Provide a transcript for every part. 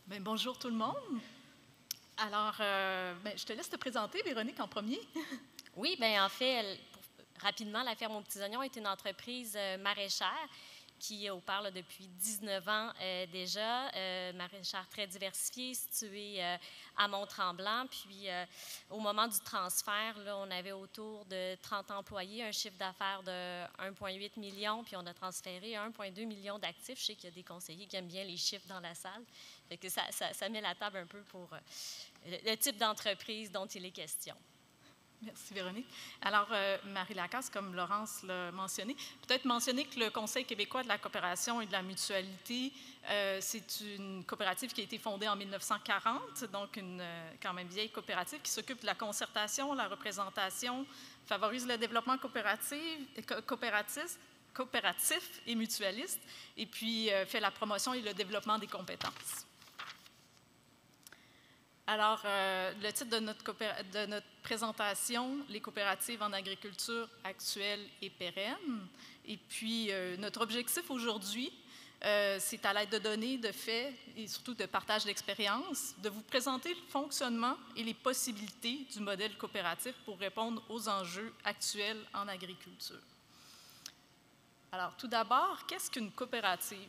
Bien, bonjour tout le monde. Alors, je te laisse te présenter, Véronique, en premier. Oui, bien en fait, rapidement, la ferme aux petits oignons est une entreprise maraîchère qui opère là, depuis 19 ans déjà, maraîchère très diversifiée, située à Mont-Tremblant. Puis, au moment du transfert, là, on avait autour de 30 employés, un chiffre d'affaires de 1,8 million, puis on a transféré 1,2 million d'actifs. Je sais qu'il y a des conseillers qui aiment bien les chiffres dans la salle. Fait que ça met la table un peu pour le type d'entreprise dont il est question. Merci, Véronique. Alors, Marie Lacasse, comme Laurence l'a mentionné, peut-être mentionner que le Conseil québécois de la coopération et de la mutualité, c'est une coopérative qui a été fondée en 1940, donc une quand même vieille coopérative qui s'occupe de la concertation, la représentation, favorise le développement coopératif et mutualiste, et puis fait la promotion et le développement des compétences. Alors, le titre de notre présentation, les coopératives en agriculture actuelle et pérenne. Et puis, notre objectif aujourd'hui, c'est à l'aide de données, de faits et surtout de partage d'expériences, de vous présenter le fonctionnement et les possibilités du modèle coopératif pour répondre aux enjeux actuels en agriculture. Alors, tout d'abord, qu'est-ce qu'une coopérative?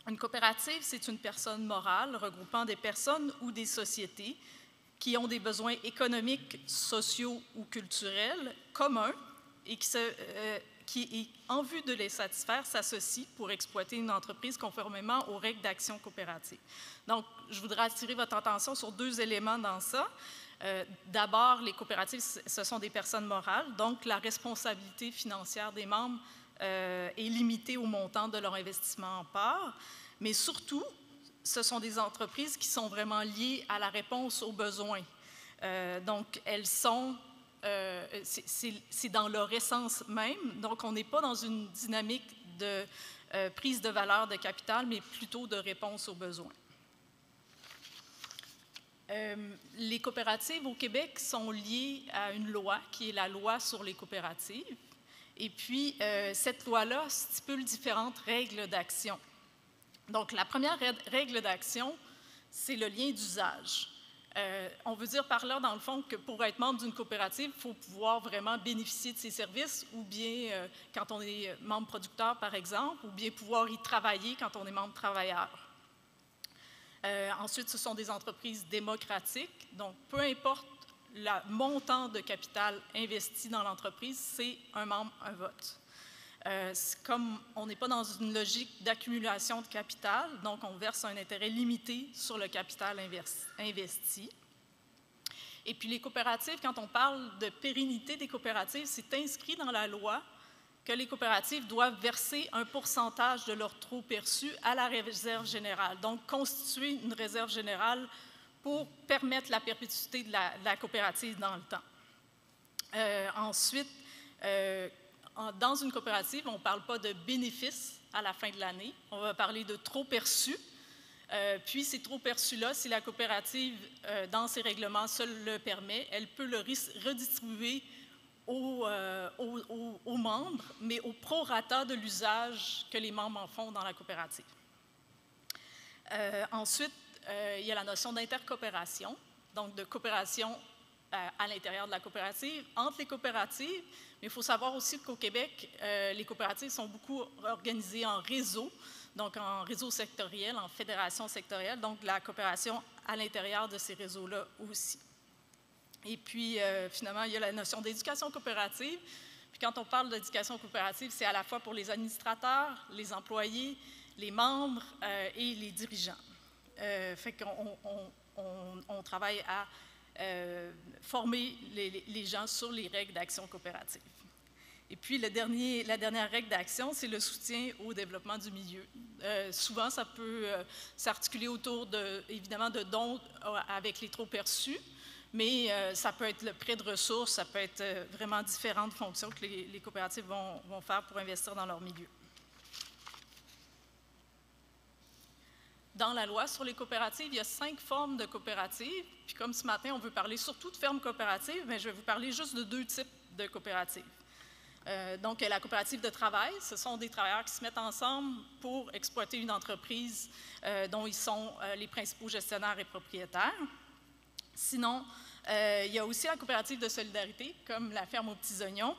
Une coopérative, c'est une personne morale regroupant des personnes ou des sociétés qui ont des besoins économiques, sociaux ou culturels communs et qui en vue de les satisfaire, s'associent pour exploiter une entreprise conformément aux règles d'action coopérative. Donc, je voudrais attirer votre attention sur deux éléments dans ça. D'abord, les coopératives, ce sont des personnes morales, donc la responsabilité financière des membres est limitée au montant de leur investissement en part, mais surtout, ce sont des entreprises qui sont vraiment liées à la réponse aux besoins. Donc, elles sont, c'est dans leur essence même, donc on n'est pas dans une dynamique de prise de valeur de capital, mais plutôt de réponse aux besoins. Les coopératives au Québec sont liées à une loi qui est la loi sur les coopératives. Et puis, cette loi-là stipule différentes règles d'action. Donc, la première règle d'action, c'est le lien d'usage. On veut dire par là, dans le fond, que pour être membre d'une coopérative, il faut pouvoir vraiment bénéficier de ses services, ou bien, quand on est membre producteur, par exemple, ou bien pouvoir y travailler quand on est membre travailleur. Ensuite, ce sont des entreprises démocratiques, donc peu importe le montant de capital investi dans l'entreprise, c'est un membre, un vote. Comme on n'est pas dans une logique d'accumulation de capital, donc on verse un intérêt limité sur le capital investi. Et puis les coopératives, quand on parle de pérennité des coopératives, c'est inscrit dans la loi que les coopératives doivent verser un pourcentage de leur trop perçu à la réserve générale, donc constituer une réserve générale pour permettre la perpétuité de la coopérative dans le temps. Ensuite, dans une coopérative, on ne parle pas de bénéfices à la fin de l'année, on va parler de trop perçu. Puis ces trop perçus-là, si la coopérative, dans ses règlements, seul le permet, elle peut le redistribuer aux membres, mais au prorata de l'usage que les membres en font dans la coopérative. Ensuite, il y a la notion d'intercoopération, donc de coopération à l'intérieur de la coopérative, entre les coopératives, mais il faut savoir aussi qu'au Québec, les coopératives sont beaucoup organisées en réseau, donc en réseau sectoriel, en fédération sectorielle, donc la coopération à l'intérieur de ces réseaux-là aussi. Et puis, finalement, il y a la notion d'éducation coopérative. Puis quand on parle d'éducation coopérative, c'est à la fois pour les administrateurs, les employés, les membres et les dirigeants. Fait qu'on travaille à former les gens sur les règles d'action coopérative. Et puis, la dernière règle d'action, c'est le soutien au développement du milieu. Souvent, ça peut s'articuler autour, évidemment, de dons avec les trop perçus, mais ça peut être le prêt de ressources, ça peut être vraiment différentes fonctions que les coopératives vont faire pour investir dans leur milieu. Dans la loi sur les coopératives, il y a 5 formes de coopératives. Puis comme ce matin, on veut parler surtout de fermes coopératives, mais je vais vous parler juste de 2 types de coopératives. Donc, la coopérative de travail, ce sont des travailleurs qui se mettent ensemble pour exploiter une entreprise dont ils sont les principaux gestionnaires et propriétaires. Sinon, il y a aussi la coopérative de solidarité, comme la ferme aux petits oignons.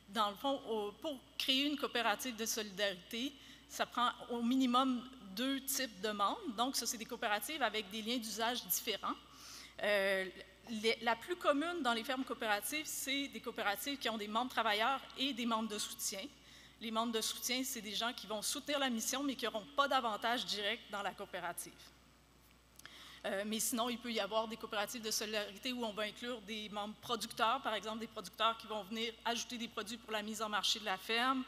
Dans le fond, pour créer une coopérative de solidarité, ça prend au minimum 2 types de membres. Donc, ça, c'est des coopératives avec des liens d'usage différents. La plus commune dans les fermes coopératives, c'est des coopératives qui ont des membres travailleurs et des membres de soutien. Les membres de soutien, c'est des gens qui vont soutenir la mission, mais qui n'auront pas d'avantage direct dans la coopérative. Mais sinon, il peut y avoir des coopératives de solidarité où on va inclure des membres producteurs, par exemple des producteurs qui vont venir ajouter des produits pour la mise en marché de la ferme,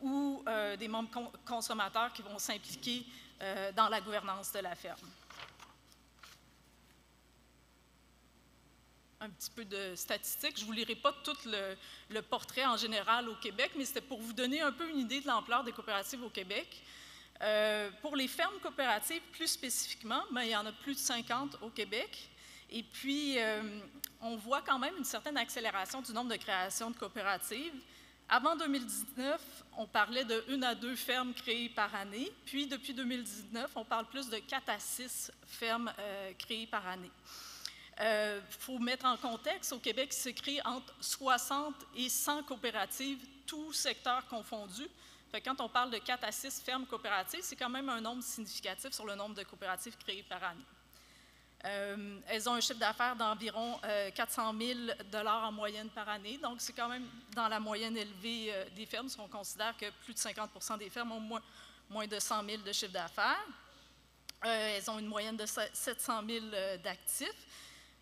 ou des membres consommateurs qui vont s'impliquer dans la gouvernance de la ferme. Un petit peu de statistiques. Je ne vous lirai pas tout le portrait en général au Québec, mais c'était pour vous donner un peu une idée de l'ampleur des coopératives au Québec. Pour les fermes coopératives, plus spécifiquement, il y en a plus de 50 au Québec. Et puis, on voit quand même une certaine accélération du nombre de créations de coopératives. Avant 2019, on parlait de 1 à 2 fermes créées par année. Puis, depuis 2019, on parle plus de 4 à 6 fermes créées par année. Faut mettre en contexte, au Québec, il se crée entre 60 et 100 coopératives, tous secteurs confondus. Quand on parle de 4 à 6 fermes coopératives, c'est quand même un nombre significatif sur le nombre de coopératives créées par année. Elles ont un chiffre d'affaires d'environ 400 000 $ en moyenne par année. Donc, c'est quand même dans la moyenne élevée des fermes, parce qu'on considère que plus de 50 % des fermes ont moins de 100 000 de chiffre d'affaires. Elles ont une moyenne de 700 000 d'actifs,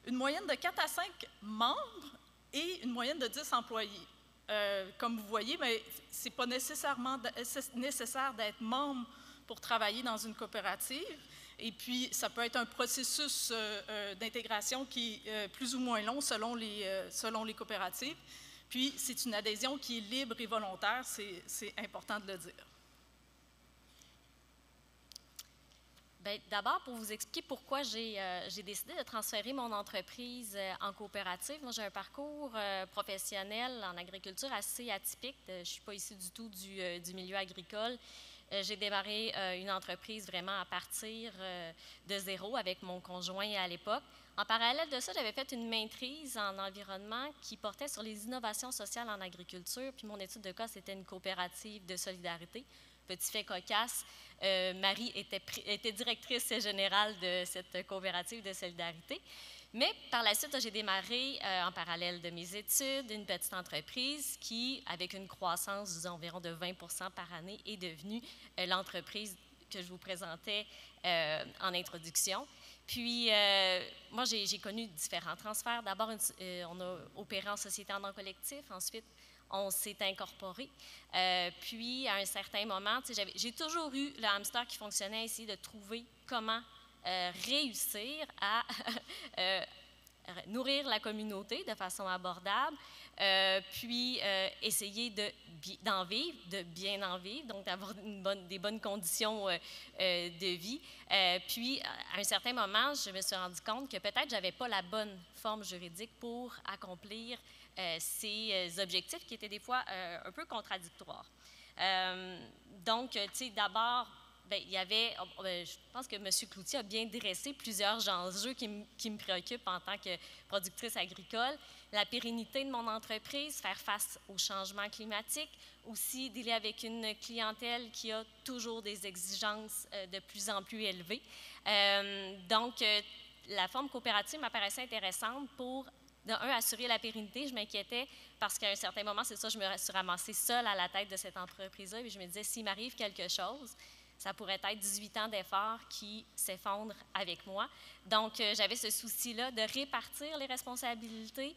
une moyenne de 4 à 5 membres et une moyenne de 10 employés. Comme vous voyez, ce n'est pas nécessairement nécessaire d'être membre pour travailler dans une coopérative. Et puis, ça peut être un processus d'intégration qui est plus ou moins long selon les coopératives. Puis, c'est une adhésion qui est libre et volontaire, c'est important de le dire. D'abord, pour vous expliquer pourquoi j'ai décidé de transférer mon entreprise en coopérative. Moi, j'ai un parcours professionnel en agriculture assez atypique. Je ne suis pas issue du tout du milieu agricole. J'ai démarré une entreprise vraiment à partir de zéro avec mon conjoint à l'époque. En parallèle de ça, j'avais fait une maîtrise en environnement qui portait sur les innovations sociales en agriculture. Puis mon étude de cas, c'était une coopérative de solidarité. Petit fait cocasse, Marie était directrice générale de cette coopérative de solidarité. Mais par la suite, j'ai démarré en parallèle de mes études une petite entreprise qui, avec une croissance d'environ de 20 % par année, est devenue l'entreprise que je vous présentais en introduction. Puis, moi, j'ai connu différents transferts. D'abord, on a opéré en société en nom collectif. Ensuite, on s'est incorporé. Puis, à un certain moment, j'ai toujours eu le hamster qui fonctionnait, essayer de trouver comment réussir à nourrir la communauté de façon abordable, puis essayer d'en vivre, de bien en vivre, donc d'avoir des bonnes conditions de vie. Puis, à un certain moment, je me suis rendu compte que peut-être je n'avais pas la bonne forme juridique pour accomplir ces objectifs qui étaient des fois un peu contradictoires. Donc, tu sais, d'abord, il y avait, je pense que M. Cloutier a bien dressé plusieurs enjeux qui me préoccupent en tant que productrice agricole. La pérennité de mon entreprise, faire face au changement climatique, aussi dealer avec une clientèle qui a toujours des exigences de plus en plus élevées. Donc, la forme coopérative m'apparaissait intéressante pour, de un, assurer la pérennité. Je m'inquiétais parce qu'à un certain moment, c'est ça, je me suis ramassée seule à la tête de cette entreprise-là et je me disais, s'il m'arrive quelque chose, ça pourrait être 18 ans d'efforts qui s'effondrent avec moi. Donc, j'avais ce souci-là de répartir les responsabilités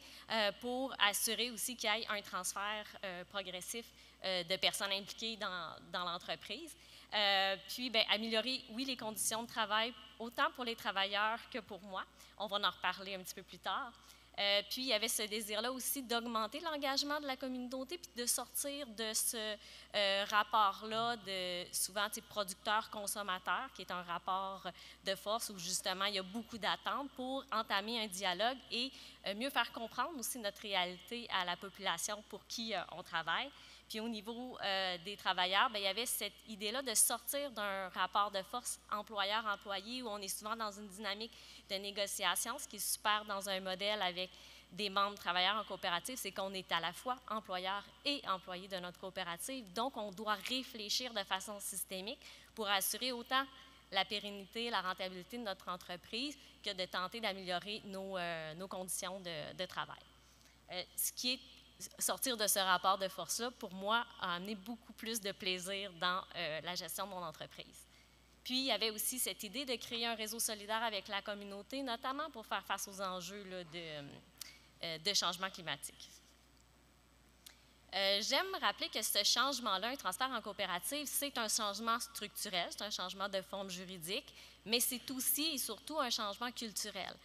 pour assurer aussi qu'il y ait un transfert progressif de personnes impliquées dans l'entreprise. Puis, améliorer, oui, les conditions de travail, autant pour les travailleurs que pour moi. On va en reparler un petit peu plus tard. Puis, il y avait ce désir-là aussi d'augmenter l'engagement de la communauté puis de sortir de ce rapport-là de souvent producteur-consommateur, qui est un rapport de force où justement il y a beaucoup d'attentes pour entamer un dialogue et mieux faire comprendre aussi notre réalité à la population pour qui on travaille. Puis au niveau des travailleurs, bien, il y avait cette idée-là de sortir d'un rapport de force employeur-employé où on est souvent dans une dynamique de négociation. Ce qui est super dans un modèle avec des membres travailleurs en coopérative, c'est qu'on est à la fois employeur et employé de notre coopérative. Donc, on doit réfléchir de façon systémique pour assurer autant la pérennité, la rentabilité de notre entreprise que de tenter d'améliorer nos conditions de travail. Ce qui est sortir de ce rapport de force-là, pour moi, a amené beaucoup plus de plaisir dans la gestion de mon entreprise. Puis, il y avait aussi cette idée de créer un réseau solidaire avec la communauté, notamment pour faire face aux enjeux là, de changement climatique. J'aime rappeler que ce changement-là, un transfert en coopérative, c'est un changement structurel, c'est un changement de forme juridique, mais c'est aussi et surtout un changement culturel.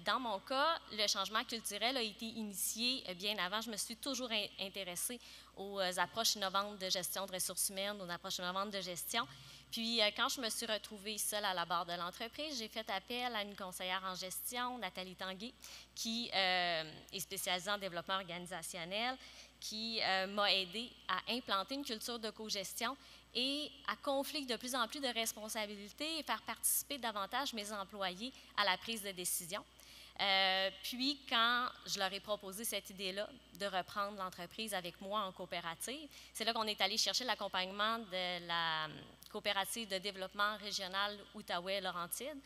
Dans mon cas, le changement culturel a été initié bien avant. Je me suis toujours intéressée aux approches innovantes de gestion de ressources humaines, aux approches innovantes de gestion. Puis, quand je me suis retrouvée seule à la barre de l'entreprise, j'ai fait appel à une conseillère en gestion, Nathalie Tanguay, qui est spécialisée en développement organisationnel, qui m'a aidée à implanter une culture de cogestion et à conflit de plus en plus de responsabilités et faire participer davantage mes employés à la prise de décision. Puis, quand je leur ai proposé cette idée-là de reprendre l'entreprise avec moi en coopérative, c'est là qu'on est allé chercher l'accompagnement de la coopérative de développement régional Outaouais-Laurentides,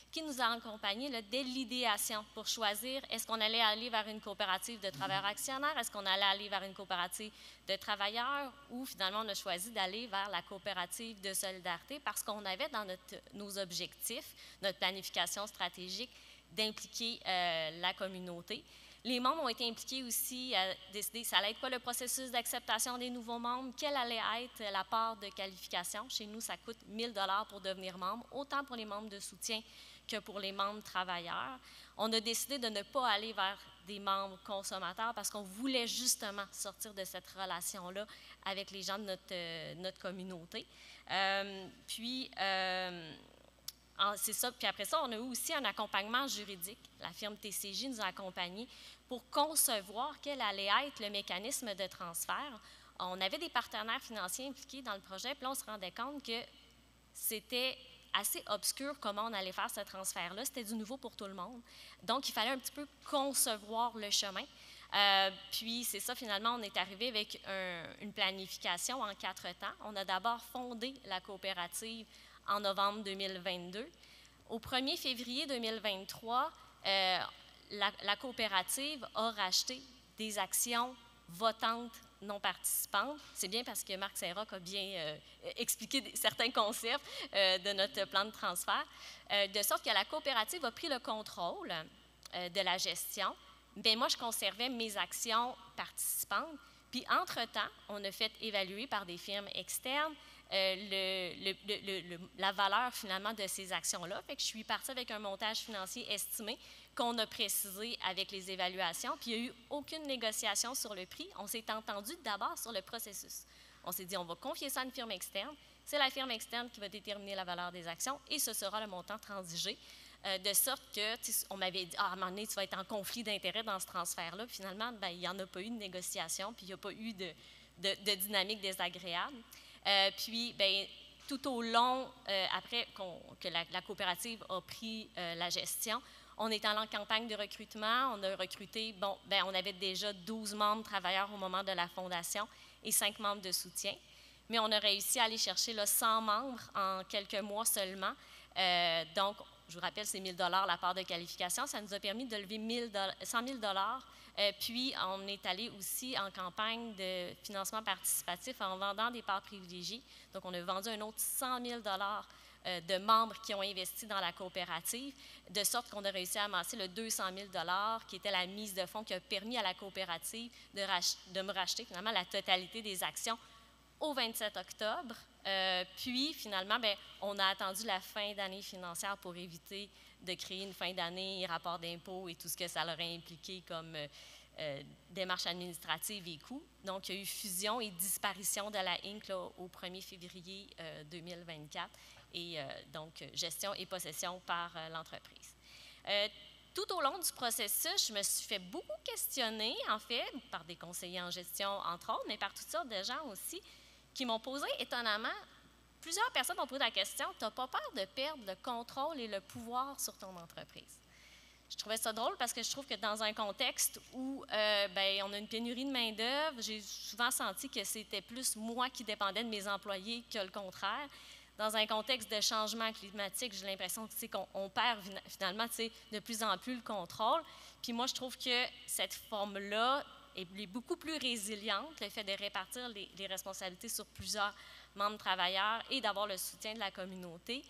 qui nous a accompagnés là, dès l'idéation pour choisir est-ce qu'on allait aller vers une coopérative de travailleurs actionnaires, est-ce qu'on allait aller vers une coopérative de travailleurs ou finalement on a choisi d'aller vers la coopérative de solidarité parce qu'on avait dans nos objectifs, notre planification stratégique, d'impliquer la communauté. Les membres ont été impliqués aussi à décider ça allait être quoi le processus d'acceptation des nouveaux membres, quelle allait être la part de qualification. Chez nous, ça coûte 1 000 $ pour devenir membre, autant pour les membres de soutien que pour les membres travailleurs. On a décidé de ne pas aller vers des membres consommateurs parce qu'on voulait justement sortir de cette relation-là avec les gens de notre communauté. C'est ça. Puis après ça, on a eu aussi un accompagnement juridique. La firme TCJ nous a accompagnés pour concevoir quel allait être le mécanisme de transfert. On avait des partenaires financiers impliqués dans le projet, puis là, on se rendait compte que c'était assez obscur comment on allait faire ce transfert-là. C'était du nouveau pour tout le monde. Donc, il fallait un petit peu concevoir le chemin. Puis, c'est ça, finalement, on est arrivé avec une planification en 4 temps. On a d'abord fondé la coopérative en novembre 2022. Au 1er février 2023, la coopérative a racheté des actions votantes non participantes. C'est bien parce que Marc Saint-Roch a bien expliqué certains concepts de notre plan de transfert, de sorte que la coopérative a pris le contrôle de la gestion. Bien, moi, je conservais mes actions participantes. Puis, entre-temps, on a fait évaluer par des firmes externes la valeur, finalement, de ces actions-là. Fait que je suis partie avec un montage financier estimé qu'on a précisé avec les évaluations. Puis, il n'y a eu aucune négociation sur le prix. On s'est entendu d'abord sur le processus. On s'est dit, on va confier ça à une firme externe. C'est la firme externe qui va déterminer la valeur des actions et ce sera le montant transigé. De sorte que, on m'avait dit, à un moment donné, tu vas être en conflit d'intérêts dans ce transfert-là. Finalement, bien, il n'y en a pas eu de négociation, puis il n'y a pas eu de dynamique désagréable. Puis, bien, tout au long, après que la coopérative a pris la gestion, on est allé en campagne de recrutement. On a recruté, bon, bien, on avait déjà 12 membres travailleurs au moment de la fondation et 5 membres de soutien. Mais on a réussi à aller chercher là, 100 membres en quelques mois seulement. Donc, je vous rappelle, c'est 1 000 $ la part de qualification. Ça nous a permis de lever 100 000 $. Puis, on est allé aussi en campagne de financement participatif en vendant des parts privilégiées. Donc, on a vendu un autre 100 000 $ de membres qui ont investi dans la coopérative, de sorte qu'on a réussi à amasser le 200 000 $ qui était la mise de fonds qui a permis à la coopérative de me racheter finalement la totalité des actions au 27 octobre. Puis, finalement, bien, on a attendu la fin d'année financière pour éviter de créer une fin d'année, rapport d'impôt et tout ce que ça leur a impliqué comme démarches administratives et coûts. Donc, il y a eu fusion et disparition de la Inc. Là, au 1er février 2024 et donc gestion et possession par l'entreprise. Tout au long du processus, je me suis fait beaucoup questionner, en fait, par des conseillers en gestion, entre autres, mais par toutes sortes de gens aussi, qui m'ont posé, étonnamment, plusieurs personnes m'ont posé la question, « Tu n'as pas peur de perdre le contrôle et le pouvoir sur ton entreprise? » Je trouvais ça drôle parce que je trouve que dans un contexte où on a une pénurie de main-d'œuvre, j'ai souvent senti que c'était plus moi qui dépendais de mes employés que le contraire. Dans un contexte de changement climatique, j'ai l'impression qu'on perd finalement de plus en plus le contrôle. Puis moi, je trouve que cette forme-là est beaucoup plus résiliente, le fait de répartir les responsabilités sur plusieurs membres travailleurs et d'avoir le soutien de la communauté.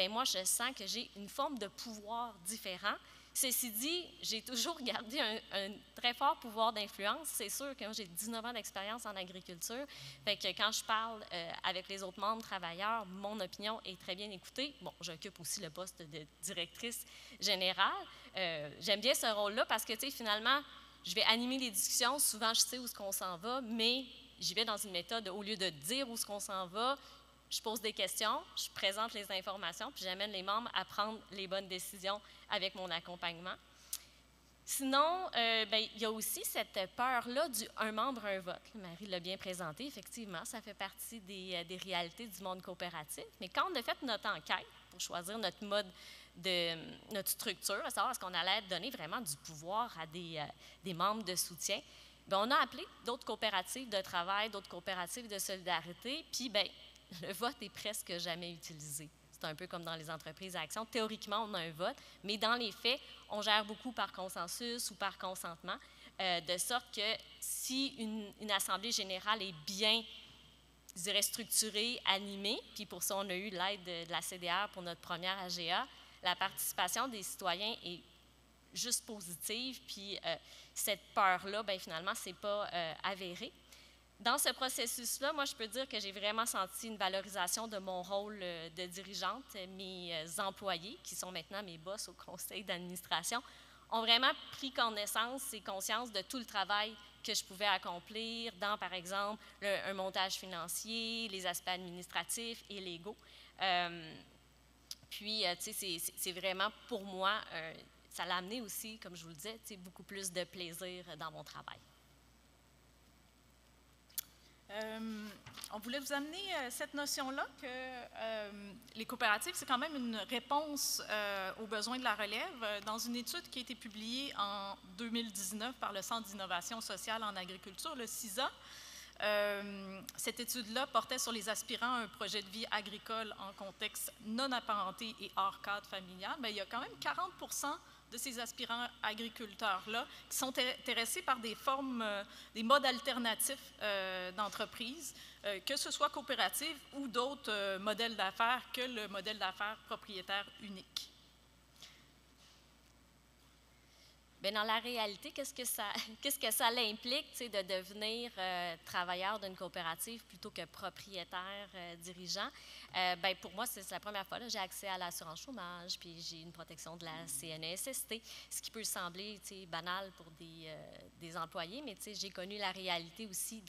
Moi, je sens que j'ai une forme de pouvoir différent. Ceci dit, j'ai toujours gardé un très fort pouvoir d'influence. C'est sûr que j'ai 19 ans d'expérience en agriculture. Fait que quand je parle avec les autres membres travailleurs, mon opinion est très bien écoutée. Bon, j'occupe aussi le poste de directrice générale. J'aime bien ce rôle-là parce que, finalement, je vais animer les discussions. Souvent, je sais où est-ce qu'on s'en va, mais j'y vais dans une méthode, au lieu de dire où est-ce qu'on s'en va, je pose des questions, je présente les informations, puis j'amène les membres à prendre les bonnes décisions avec mon accompagnement. Sinon, il y a aussi cette peur-là du « un membre, un vote ». Marie l'a bien présenté, effectivement, ça fait partie des réalités du monde coopératif. Mais quand on a fait notre enquête pour choisir notre mode notre structure, à savoir est-ce qu'on allait donner vraiment du pouvoir à des membres de soutien, on a appelé d'autres coopératives de travail, d'autres coopératives de solidarité, puis le vote est presque jamais utilisé. C'est un peu comme dans les entreprises à action. Théoriquement, on a un vote, mais dans les faits, on gère beaucoup par consensus ou par consentement, de sorte que si une assemblée générale est bien, je dirais, structurée, animée, puis pour ça, on a eu l'aide de la CDR pour notre première AGA, la participation des citoyens est juste positive, puis cette peur-là, finalement, ce n'est pas avéré. Dans ce processus-là, moi, je peux dire que j'ai vraiment senti une valorisation de mon rôle de dirigeante. Mes employés, qui sont maintenant mes boss au conseil d'administration, ont vraiment pris connaissance et conscience de tout le travail que je pouvais accomplir dans, par exemple, un montage financier, les aspects administratifs et légaux. Puis, c'est vraiment, pour moi, ça l'a amené aussi, comme je vous le disais, beaucoup plus de plaisir dans mon travail. On voulait vous amener cette notion-là que les coopératives, c'est quand même une réponse aux besoins de la relève. Dans une étude qui a été publiée en 2019 par le Centre d'innovation sociale en agriculture, le CISA, cette étude-là portait sur les aspirants à un projet de vie agricole en contexte non apparenté et hors cadre familial. Il y a quand même 40% de ces aspirants agriculteurs-là qui sont intéressés par des formes, des modes alternatifs d'entreprise, que ce soit coopérative ou d'autres modèles d'affaires que le modèle d'affaires propriétaire unique. Bien, dans la réalité, qu'est-ce que ça implique de devenir travailleur d'une coopérative plutôt que propriétaire dirigeant? Pour moi, c'est la première fois. J'ai accès à l'assurance chômage, puis j'ai une protection de la CNESST, ce qui peut sembler banal pour des employés, mais j'ai connu la réalité aussi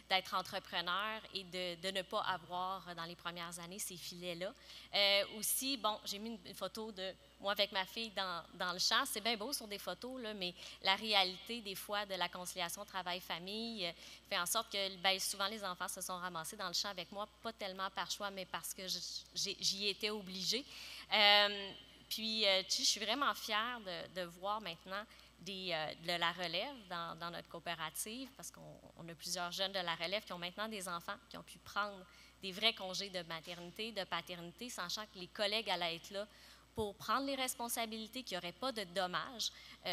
d'être entrepreneur et de ne pas avoir dans les premières années ces filets-là. Aussi, j'ai mis une photo de moi avec ma fille dans le champ. C'est bien beau sur des photos, là, mais la réalité, des fois, de la conciliation travail-famille fait en sorte que souvent, les enfants se sont ramassés dans le champ avec moi, pas tellement par choix, mais parce que j'y étais obligée. Puis, je suis vraiment fière de voir maintenant de la relève dans notre coopérative, parce qu'on a plusieurs jeunes de la relève qui ont maintenant des enfants, qui ont pu prendre des vrais congés de maternité, de paternité, sachant que les collègues allaient être là pour prendre les responsabilités, qu'il n'y aurait pas de dommages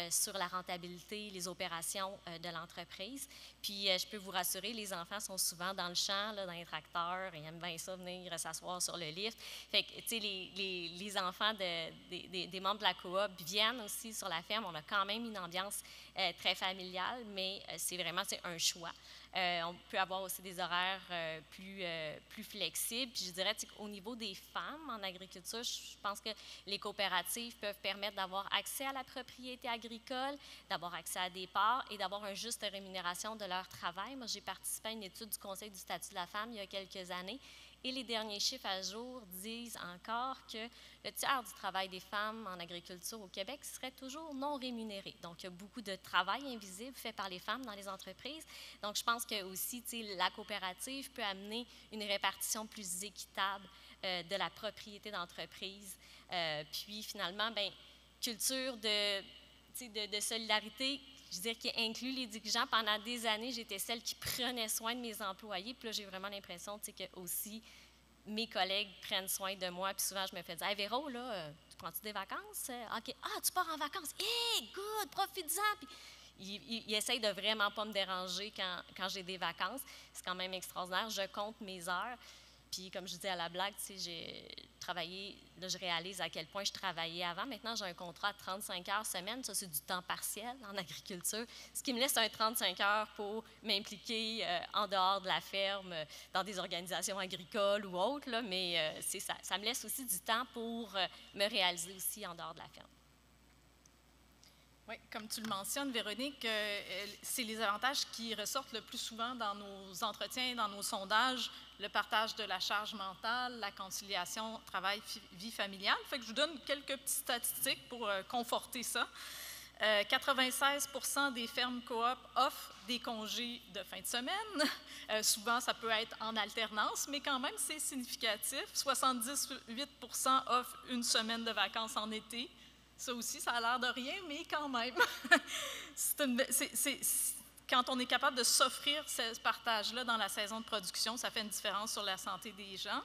sur la rentabilité, les opérations de l'entreprise. Puis, je peux vous rassurer, les enfants sont souvent dans le champ, là, dans les tracteurs, ils aiment bien ça, venir s'asseoir sur le lift. Fait que, tu sais, les enfants des membres de la coop viennent aussi sur la ferme. On a quand même une ambiance très familial, mais c'est un choix. On peut avoir aussi des horaires plus flexibles. Puis je dirais qu'au niveau des femmes en agriculture, je pense que les coopératives peuvent permettre d'avoir accès à la propriété agricole, d'avoir accès à des parts et d'avoir une juste rémunération de leur travail. Moi, j'ai participé à une étude du Conseil du statut de la femme il y a quelques années. Et les derniers chiffres à jour disent encore que le tiers du travail des femmes en agriculture au Québec serait toujours non rémunéré. Donc, il y a beaucoup de travail invisible fait par les femmes dans les entreprises. Donc, je pense que aussi, la coopérative peut amener une répartition plus équitable de la propriété d'entreprise. Puis, finalement, culture de solidarité, je veux dire, qui inclut les dirigeants. Pendant des années, j'étais celle qui prenait soin de mes employés. Puis là, j'ai vraiment l'impression que aussi mes collègues prennent soin de moi. Puis souvent, je me fais dire « Hey, Véro, là, tu prends-tu des vacances? OK. Ah, tu pars en vacances? Hey, good, profites-en! » Puis ils essayent de vraiment pas me déranger quand j'ai des vacances. C'est quand même extraordinaire. Je compte mes heures. Puis, comme je dis à la blague, j'ai travaillé, là, je réalise à quel point je travaillais avant. Maintenant, j'ai un contrat de 35 heures semaine. Ça, c'est du temps partiel en agriculture, ce qui me laisse un 35 heures pour m'impliquer en dehors de la ferme, dans des organisations agricoles ou autres. Là, mais c'est ça. Ça me laisse aussi du temps pour me réaliser aussi en dehors de la ferme. Oui, comme tu le mentionnes, Véronique, c'est les avantages qui ressortent le plus souvent dans nos entretiens, dans nos sondages, le partage de la charge mentale, la conciliation travail-vie familiale. Fait que je vous donne quelques petites statistiques pour conforter ça. 96% des fermes coop offrent des congés de fin de semaine. Souvent, ça peut être en alternance, mais quand même, c'est significatif. 78% offrent une semaine de vacances en été. Ça aussi, ça a l'air de rien, mais quand même. Quand on est capable de s'offrir ce partage-là dans la saison de production, ça fait une différence sur la santé des gens.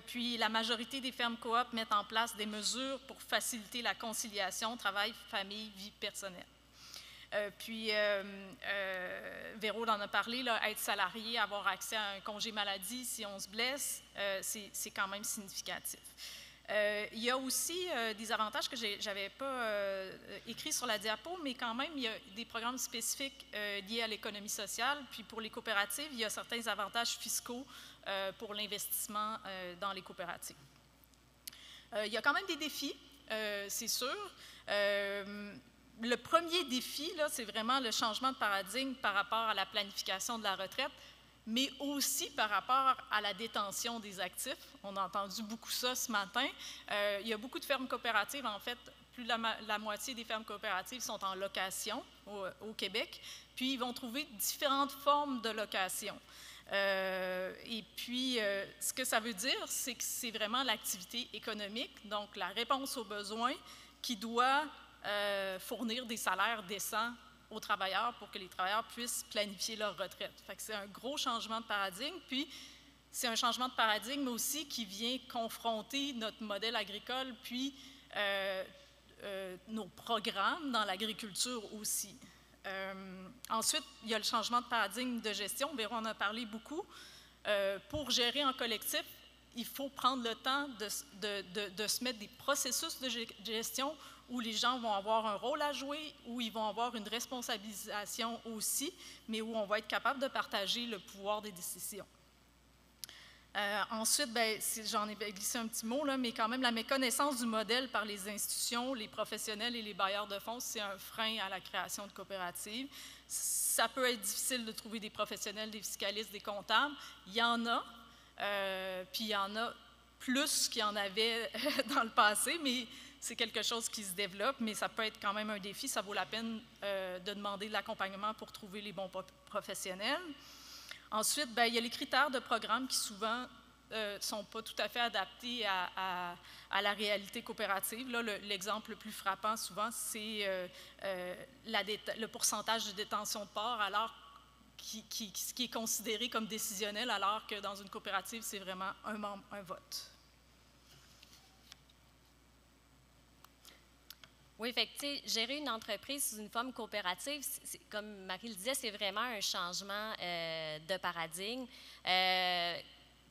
Puis, la majorité des fermes coop mettent en place des mesures pour faciliter la conciliation travail, famille, vie personnelle. Véro en a parlé, là, être salarié, avoir accès à un congé maladie si on se blesse, c'est quand même significatif. Il y a aussi des avantages que je n'avais pas écrits sur la diapo, mais quand même, il y a des programmes spécifiques liés à l'économie sociale. Puis pour les coopératives, il y a certains avantages fiscaux pour l'investissement dans les coopératives. Il y a quand même des défis, c'est sûr. Le premier défi, c'est vraiment le changement de paradigme par rapport à la planification de la retraite, mais aussi par rapport à la détention des actifs. On a entendu beaucoup ça ce matin. Il y a beaucoup de fermes coopératives. En fait, plus de la moitié des fermes coopératives sont en location au Québec. Puis, ils vont trouver différentes formes de location. Et puis, ce que ça veut dire, c'est que c'est vraiment l'activité économique, donc la réponse aux besoins qui doit fournir des salaires décents aux travailleurs pour que les travailleurs puissent planifier leur retraite. Fait que c'est un gros changement de paradigme, puis c'est un changement de paradigme aussi qui vient confronter notre modèle agricole, puis nos programmes dans l'agriculture aussi. Ensuite, il y a le changement de paradigme de gestion. Véro en a parlé beaucoup. Pour gérer en collectif, il faut prendre le temps de se mettre des processus de gestion où les gens vont avoir un rôle à jouer, où ils vont avoir une responsabilisation aussi, mais où on va être capable de partager le pouvoir des décisions. Ensuite, j'en ai glissé un petit mot, là, mais quand même, la méconnaissance du modèle par les institutions, les professionnels et les bailleurs de fonds, c'est un frein à la création de coopératives. Ça peut être difficile de trouver des professionnels, des fiscalistes, des comptables. Il y en a, puis il y en a plus qu'il y en avait dans le passé, mais c'est quelque chose qui se développe, mais ça peut être quand même un défi. Ça vaut la peine de demander de l'accompagnement pour trouver les bons professionnels. Ensuite, il y a les critères de programme qui souvent ne sont pas tout à fait adaptés à la réalité coopérative. Là, l'exemple le plus frappant souvent, c'est le pourcentage de détention de parts, alors ce qui est considéré comme décisionnel, alors que dans une coopérative, c'est vraiment un membre, un vote. Oui, fait que, gérer une entreprise sous une forme coopérative, comme Marie le disait, c'est vraiment un changement de paradigme.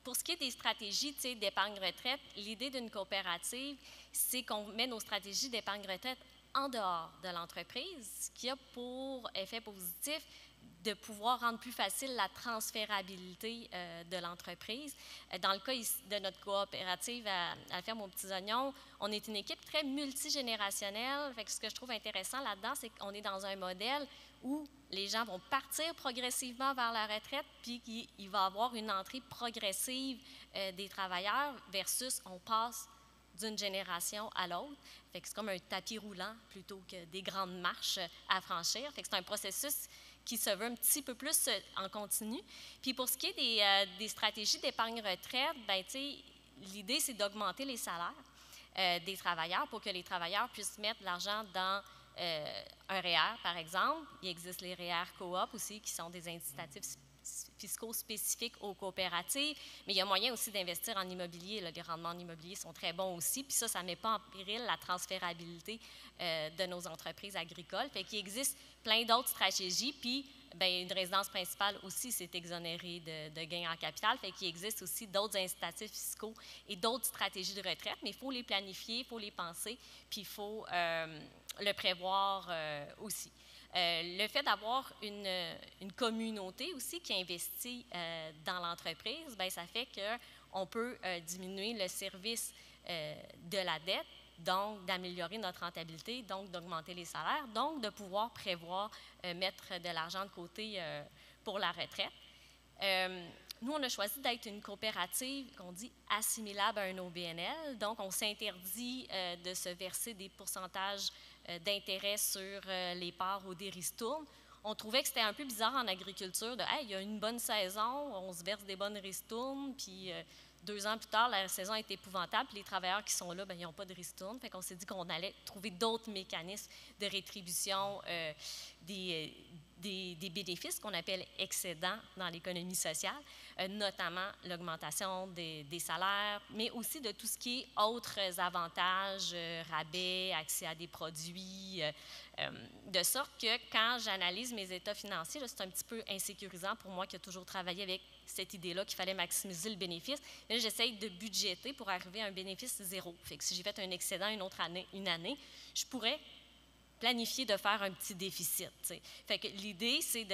Pour ce qui est des stratégies d'épargne-retraite, l'idée d'une coopérative, c'est qu'on met nos stratégies d'épargne-retraite en dehors de l'entreprise, ce qui a pour effet positif de pouvoir rendre plus facile la transférabilité de l'entreprise. Dans le cas de notre coopérative à la ferme aux petits oignons, on est une équipe très multigénérationnelle. Fait que ce que je trouve intéressant là-dedans, c'est qu'on est dans un modèle où les gens vont partir progressivement vers la retraite, puis qu'il va y avoir une entrée progressive des travailleurs versus on passe d'une génération à l'autre. Fait que c'est comme un tapis roulant plutôt que des grandes marches à franchir. Fait que c'est un processus qui se veut un petit peu plus en continu. Puis pour ce qui est des stratégies d'épargne retraite, ben, l'idée, c'est d'augmenter les salaires des travailleurs pour que les travailleurs puissent mettre l'argent dans un REER, par exemple. Il existe les REER coop aussi, qui sont des incitatifs fiscaux spécifiques aux coopératives, mais il y a moyen aussi d'investir en immobilier. Là, les rendements en immobilier sont très bons aussi, puis ça ne met pas en péril la transférabilité de nos entreprises agricoles. Fait qu'il existe plein d'autres stratégies, puis bien, une résidence principale aussi, c'est exonéré de gains en capital. Fait qu'il existe aussi d'autres incitatifs fiscaux et d'autres stratégies de retraite, mais il faut les planifier, il faut les penser, puis il faut le prévoir aussi. Le fait d'avoir une communauté aussi qui investit dans l'entreprise, bien, ça fait qu'on peut diminuer le service de la dette, donc d'améliorer notre rentabilité, donc d'augmenter les salaires, donc de pouvoir prévoir mettre de l'argent de côté pour la retraite. Nous, on a choisi d'être une coopérative qu'on dit assimilable à un OBNL, donc on s'interdit de se verser des pourcentages d'intérêt sur les parts ou des ristournes. On trouvait que c'était un peu bizarre en agriculture de hey, il y a une bonne saison, on se verse des bonnes ristournes, puis 2 ans plus tard, la saison est épouvantable, puis les travailleurs qui sont là, bien, ils n'ont pas de ristournes. Fait qu'on s'est dit qu'on allait trouver d'autres mécanismes de rétribution des bénéfices qu'on appelle excédents dans l'économie sociale, notamment l'augmentation des salaires, mais aussi de tout ce qui est autres avantages, rabais, accès à des produits, de sorte que quand j'analyse mes états financiers, c'est un petit peu insécurisant pour moi qui ai toujours travaillé avec cette idée-là qu'il fallait maximiser le bénéfice. Mais là, j'essaye de budgéter pour arriver à un bénéfice zéro. Fait que si j'ai fait un excédent une année, je pourrais planifier de faire un petit déficit. T'sais. Fait que l'idée, c'est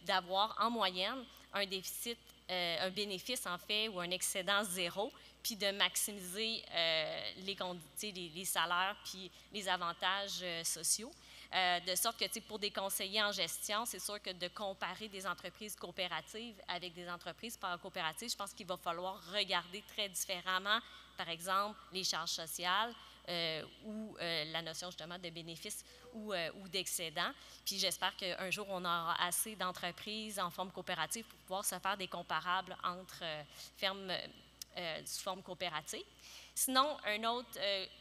d'avoir en moyenne un déficit, un bénéfice en fait, ou un excédent zéro, puis de maximiser les salaires puis les avantages sociaux. De sorte que pour des conseillers en gestion, c'est sûr que de comparer des entreprises coopératives avec des entreprises paracoopératives, je pense qu'il va falloir regarder très différemment, par exemple, les charges sociales, ou la notion justement de bénéfice ou d'excédent. Puis j'espère qu'un jour, on aura assez d'entreprises en forme coopérative pour pouvoir se faire des comparables entre fermes sous forme coopérative. Sinon, un autre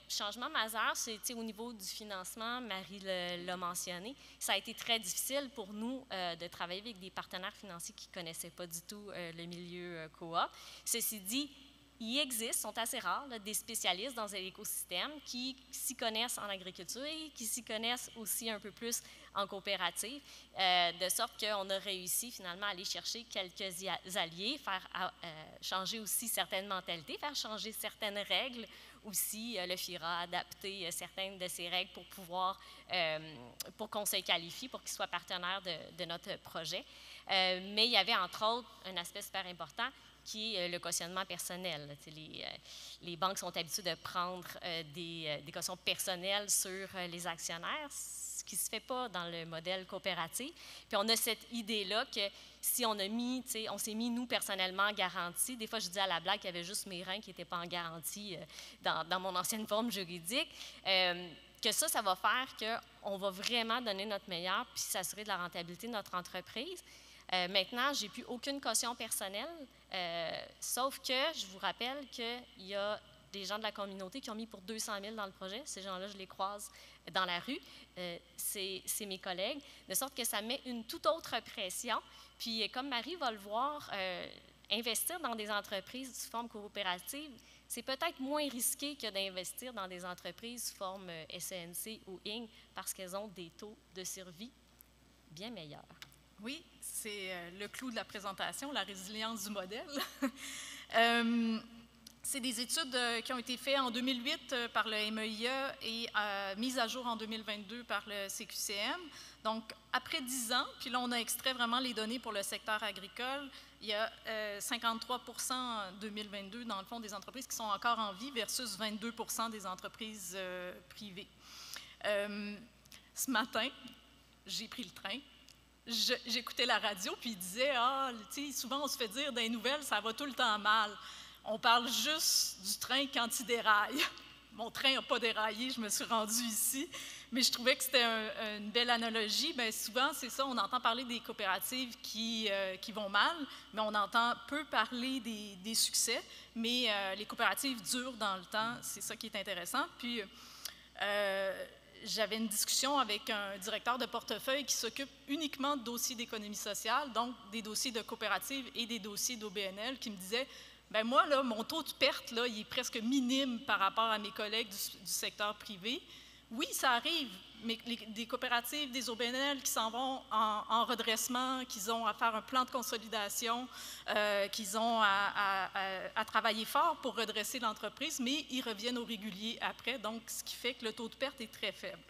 changement majeur, c'est au niveau du financement, Marie l'a mentionné, ça a été très difficile pour nous de travailler avec des partenaires financiers qui ne connaissaient pas du tout le milieu coop. Ceci dit, il existe, sont assez rares, là, des spécialistes dans l'écosystème qui s'y connaissent en agriculture et qui s'y connaissent aussi un peu plus en coopérative, de sorte qu'on a réussi finalement à aller chercher quelques alliés, faire changer aussi certaines mentalités, faire changer certaines règles aussi. Le FIRA a adapté certaines de ces règles pour pouvoir, pour qu'on se qualifie, pour qu'il soit partenaire de notre projet. Mais il y avait entre autres un aspect super important qui est le cautionnement personnel. Les banques sont habituées de prendre des cautions personnelles sur les actionnaires, ce qui ne se fait pas dans le modèle coopératif. Puis on a cette idée-là que si on s'est mis nous personnellement en garantie, des fois je dis à la blague qu'il y avait juste mes reins qui n'étaient pas en garantie dans mon ancienne forme juridique, que ça va faire qu'on va vraiment donner notre meilleur puis s'assurer de la rentabilité de notre entreprise. Maintenant, je n'ai plus aucune caution personnelle, sauf que je vous rappelle qu'il y a des gens de la communauté qui ont mis pour 200 000 dans le projet. Ces gens-là, je les croise dans la rue. C'est mes collègues, de sorte que ça met une toute autre pression. Puis, comme Marie va le voir, investir dans des entreprises sous forme coopérative, c'est peut-être moins risqué que d'investir dans des entreprises sous forme SENC ou Inc. parce qu'elles ont des taux de survie bien meilleurs. Oui, c'est le clou de la présentation, la résilience du modèle. C'est des études qui ont été faites en 2008 par le MEIA et mises à jour en 2022 par le CQCM. Donc, après 10 ans, puis là, on a extrait vraiment les données pour le secteur agricole. Il y a 53% en 2022, dans le fond, des entreprises qui sont encore en vie versus 22% des entreprises privées. Ce matin, j'ai pris le train. J'écoutais la radio, puis il disait « Ah, tu sais, souvent on se fait dire dans les nouvelles, ça va tout le temps mal. On parle juste du train quand il déraille. » Mon train n'a pas déraillé, je me suis rendue ici, mais je trouvais que c'était une belle analogie. Bien, souvent, c'est ça, on entend parler des coopératives qui vont mal, mais on entend peu parler des succès, mais les coopératives durent dans le temps, c'est ça qui est intéressant. Puis, j'avais une discussion avec un directeur de portefeuille qui s'occupe uniquement de dossiers d'économie sociale, donc des dossiers de coopératives et des dossiers d'OBNL, qui me disait ben moi, là, mon taux de perte, là, il est presque minime par rapport à mes collègues du secteur privé. Oui, ça arrive, mais des coopératives, des OBNL qui s'en vont en redressement, qui ont à faire un plan de consolidation, qui ont à travailler fort pour redresser l'entreprise, mais ils reviennent au régulier après, donc ce qui fait que le taux de perte est très faible.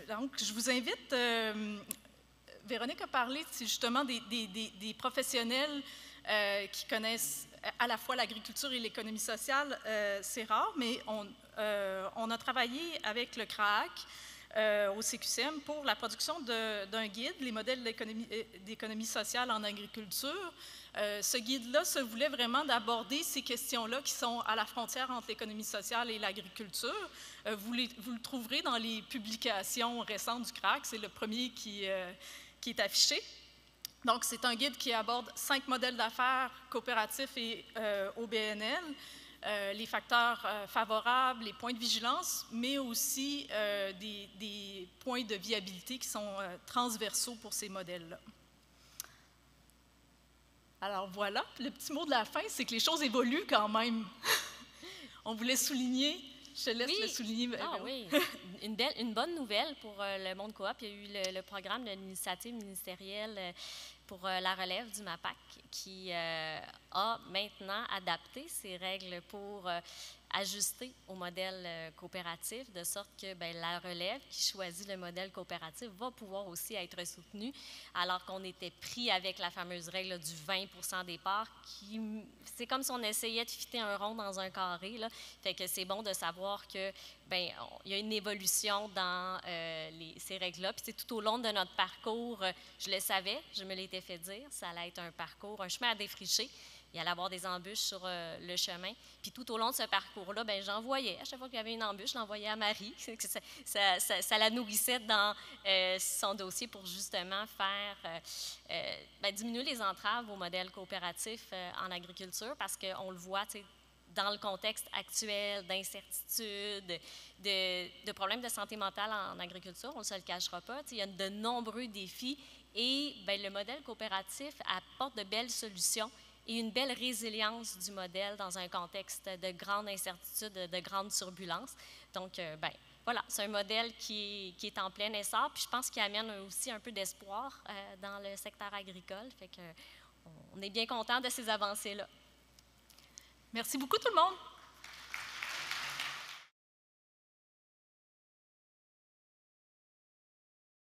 Donc, je vous invite... Véronique a parlé justement des professionnels qui connaissent à la fois l'agriculture et l'économie sociale. C'est rare, mais on a travaillé avec le CRAAC au CQCM pour la production d'un guide, les modèles d'économie sociale en agriculture. Ce guide-là se voulait vraiment d'aborder ces questions-là qui sont à la frontière entre l'économie sociale et l'agriculture. Vous le trouverez dans les publications récentes du CRAAC, c'est le premier qui est affiché. Donc, c'est un guide qui aborde 5 modèles d'affaires coopératifs et OBNL, les facteurs favorables, les points de vigilance, mais aussi des points de viabilité qui sont transversaux pour ces modèles-là. Alors voilà, le petit mot de la fin, c'est que les choses évoluent quand même. On voulait souligner... Je te laisse le souligner. Ah oui, une bonne nouvelle pour le monde coop. Il y a eu le programme de l'initiative ministérielle pour la relève du MAPAC qui a maintenant adapté ses règles pour ajuster au modèle coopératif, de sorte que la relève qui choisit le modèle coopératif va pouvoir aussi être soutenue, alors qu'on était pris avec la fameuse règle du 20% des parts. C'est comme si on essayait de fitter un rond dans un carré, là. Fait que c'est bon de savoir que il y a une évolution dans ces règles-là. Puis tout au long de notre parcours, je le savais, je me l'étais fait dire, ça allait être un parcours, un chemin à défricher. Il allait y avoir des embûches sur le chemin. Puis tout au long de ce parcours-là, j'envoyais. À chaque fois qu'il y avait une embûche, je l'envoyais à Marie. Ça la nourrissait dans son dossier pour justement faire diminuer les entraves au modèle coopératif en agriculture, parce qu'on le voit, dans le contexte actuel d'incertitude, de problèmes de santé mentale en agriculture, on ne se le cachera pas. Il y a de nombreux défis et le modèle coopératif apporte de belles solutions et une belle résilience du modèle dans un contexte de grande incertitude, de grande turbulence. Donc, voilà, c'est un modèle qui est en plein essor, puis je pense qu'il amène aussi un peu d'espoir dans le secteur agricole. Fait qu'on est bien content de ces avancées-là. Merci beaucoup tout le monde.